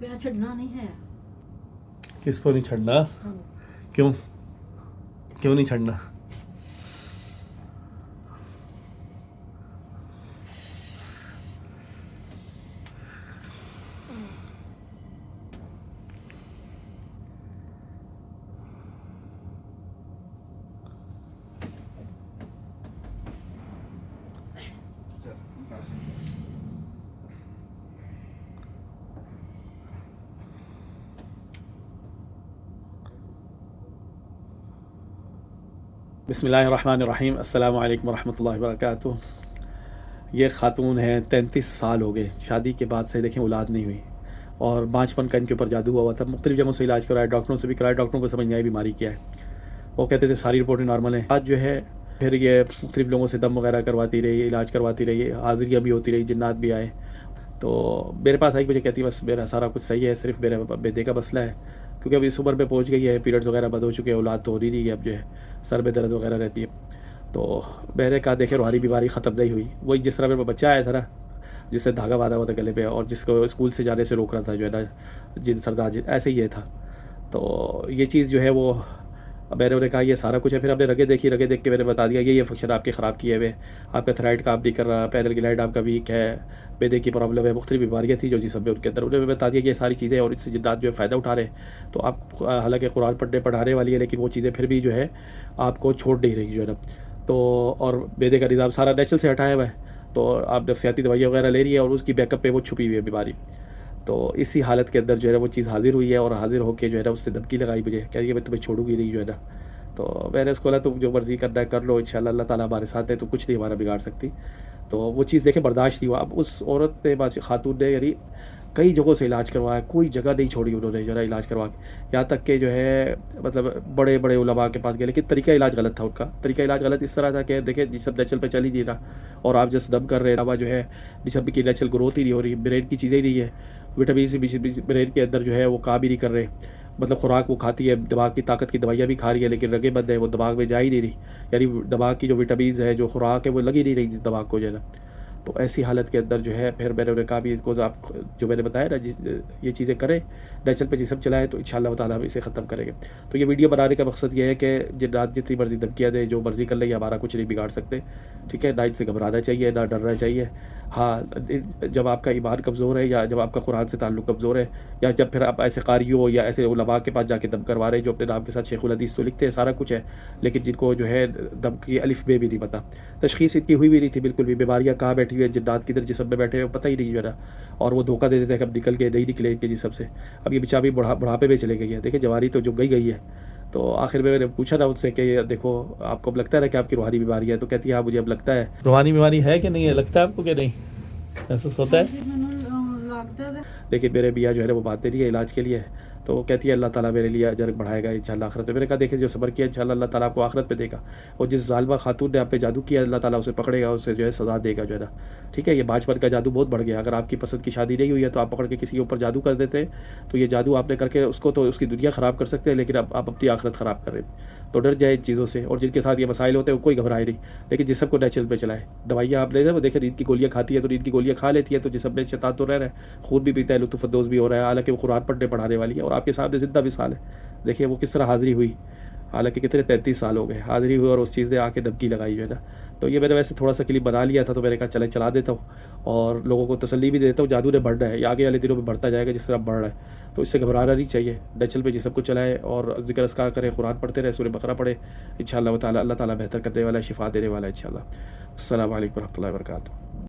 प्यार छड़ना नहीं है। किसको नहीं छड़ना? क्यों क्यों नहीं छड़ना? बिस्मिल्लाहिर्रहमानिर्रहीम। अस्सलामु अलैकुम वरहमतुल्लाहि वबरकातुहू। ये ख़ातून हैं, 33 साल हो गए शादी के बाद से, देखें औलाद नहीं हुई और बाँझपन का इनके ऊपर जादू हुआ था। मुख्तलिफ़ जगहों से इलाज कराया, डॉक्टरों से भी कराया, डॉक्टरों को समझ नहीं आई बीमारी क्या है। वो कहते थे सारी रिपोर्टें नॉर्मल हैं। आज जो है फिर ये मुख्तलिफ़ लोगों से दम वगैरह करवाती रही, इलाज करवाती रही, हाज़िरियाँ भी होती रही, जिन्नात भी आए। तो मेरे पास आई, मुझे कहती बस मेरा सारा कुछ सही है, सिर्फ मेरे बेटे का मसला है, क्योंकि अब इस उम्र पे पहुंच गई है, पीरियड्स वगैरह बंद हो चुके हैं, औलाद तो हो नहीं है, अब जो है सर में दर्द वगैरह रहती है। तो मैंने कहा देखे रूहानी बीमारी ख़त्म नहीं हुई, वही जिस तरह मेरा बच्चा आया था ना, जिससे धागा बांधा हुआ था गले पे और जिसको स्कूल से जाने से रोक रहा था जो है ना, जिन सरदार जी, ऐसे ही ये था। तो ये चीज़ जो है वो मैंने उन्हें कहा ये सारा कुछ है। फिर हमने रगे देखी, रगे देख के मैंने बता दिया ये फंक्शन आपके ख़राब किए हुए, आपका थायराइड काम नहीं कर रहा, पैनल ग्लैंड आपका वीक है, बेदे की प्रॉब्लम है, मुख्तलिफ बीमारियाँ थी जो जिसम में उनके अंदर। उन्हें बता दिया कि ये सारी चीज़ें और इससे जिन्नात जो है फ़ायदा उठा रहे हैं। तो आप हालांकि कुरान पढ़ाने वाली है, लेकिन वो चीज़ें फिर भी जो है आपको छोड़ नहीं रही जो है ना। तो और बेदे का निज़ाम सारा नेचुरल से हटाया हुआ है, तो आप नफसियाती दवाइयाँ वगैरह ले रही है और उसकी बैकअप पे वो छुपी हुई है बीमारी। तो इसी हालत के अंदर जो है ना वो चीज़ हाजिर हुई है और हाजिर होकर जो है ना उसने धमकी लगाई मुझे, कह रही है मैं तुम्हें छोड़ूंगी नहीं जो है ना। तो मैंने उसको बोला तुम जो मर्ज़ी करना है कर लो, इंशाल्लाह अल्लाह ताला हमारे साथ है, तो कुछ नहीं हमारा बिगाड़ सकती। तो वो चीज़ देखें बर्दाश्त नहीं हुआ। अब उस औरत ने, खातून ने, यानी कई जगहों से इलाज करवाया, कोई जगह नहीं छोड़ी उन्होंने जो है इलाज करवा के, यहाँ तक कि जो है मतलब बड़े बड़े उलमा के पास गए, लेकिन तरीका इलाज गलत था उनका। तरीका इलाज गलत इस तरह था कि देखें जिसम नेचुरल पे चल ही नहीं रहा और आप जैसे दम कर रहे हैं, जो है जिसम की नेचुरल ग्रोथ ही नहीं हो रही, ब्रेन की चीज़ें ही नहीं है, विटामिन सी ब्रेन के अंदर जो है वो काम ही नहीं कर रहे। मतलब खुराक वो खाती है, दिमाग की ताकत की दवाइयाँ भी खा रही है, लेकिन रगे बंद है, वो दिमाग में जा ही नहीं रही, यानी दिमाग की जो विटामिन है, जो खुराक है, वो लगी नहीं रही दिमाग को जो है ना। तो ऐसी हालत के अंदर जो है फिर मैंने उन्हें कहा भी इसको आप जो मैंने बताया ना ये चीज़ें करें, नेचुरल पे जिसम चलाएँ, तो इंशाअल्लाह ताला हम इसे ख़त्म करेंगे। तो ये वीडियो बनाने का मकसद ये है कि जिन्नात जितनी मर्ज़ी धमकियाँ दें, जो मर्ज़ी कर ले, हमारा कुछ नहीं बिगाड़ सकते, ठीक है। ना इनसे घबराना चाहिए, ना डरना चाहिए। हाँ, जब आपका ईमान कमज़ोर है या जब आपका कुरान से ताल्लुक़ कमज़ोर है, या जब फिर आप ऐसे क़ारियों या ऐसे उलमा के पास जाके दम करवा रहे हैं जो अपने नाम के साथ शेखुल हदीस तो लिखते हैं, सारा कुछ है, लेकिन जिनको जो है दम की अलिफ बे भी नहीं पता, तशख़ीस इतनी हुई भी नहीं थी बिल्कुल भी, बीमारियाँ कहाँ बैठी हुई है, जिन्नात किधर जिसम में बैठे हुए पता ही नहीं जो है ना। और वो धोखा दे देते हैं कि अब निकल के नहीं निकले इनके जिसम से। अब ये बेचारी बुढ़ापे में चले गई है, देखिए जवानी तो जो गई है। तो आखिर में मैंने पूछा ना उनसे कि देखो आपको अब लगता है ना कि आपकी रूहानी बीमारी है, तो कहती है हाँ मुझे अब लगता है। रूहानी बीमारी है कि नहीं है, लगता है आपको कि नहीं, महसूस होता है? लेकिन मेरे मियाँ जो है ना वो बात दे रही है इलाज के लिए, तो वो कहती है अल्लाह ताला मेरे लिए अजर बढ़ाएगा इंशाअल्लाह आखिरत में। मैंने कहा देखिए जो सब्र किया इंशाअल्लाह अल्लाह ताला आपको आखिरत में देगा, और जिस ज़ालिमा खातून ने आप पे जादू किया अल्लाह ताला उसे पकड़ेगा, उसे जो है सज़ा देगा जो है ना, ठीक है। ये बाँझपन का जादू बहुत बढ़ गया। अगर आपकी पसंद की शादी नहीं हुई है तो आप पकड़ के किसी के ऊपर जादू कर देते हैं, तो ये जादू आपने करके उसको तो उसकी दुनिया ख़राब कर सकते हैं, लेकिन अब आप अपनी आखिरत ख़राब कर रहे हैं। तो डर जाए इन चीज़ों से, और जिनके साथ ये मसाइल होते हैं वो कोई घबराए नहीं, लेकिन जिसम को नेचुरल पे चलाए। दवाइयाँ आप ले रहे हैं, वो देखें नींद की गोलियाँ खाती है, तो नींद की गोलियाँ खा लेती है, तो जिसम में शैतान तो रह रहा है, खून भी पीता है, लुत्फ़ भी हो रहा है, हालांकि वो कुरान पढ़ाने वाली है और आपके सामने ज़िंदा मिसाल है। देखिए वो किस तरह हाज़िरी हुई, हालांकि कितने 33 साल हो गए हाज़िरी हुई और उस चीज़ ने आके धमकी लगाई जो है ना। तो ये मैंने वैसे थोड़ा सा क्लिप बना लिया था, तो मैंने कहा चले चला देता हूँ और लोगों को तसल्ली भी देता हूँ। जादू ने बढ़ना है, ये आगे वाले दिनों में बढ़ता जाएगा जिस तरह बढ़ रहा है, तो इससे घबराना नहीं चाहिए। नेचुरल पे जिसम को चलाए और ज़िक्र अस्कार करें, कुरान पढ़ते रहे, सूरह बकरा पढ़े, इंशाअल्लाह ताला अल्लाह ताला बेहतर करने वाला है, शिफा देने वाला है इंशाअल्लाह। अस्सलामु अलैकुम व रहमतुल्लाहि व बरकातुहू।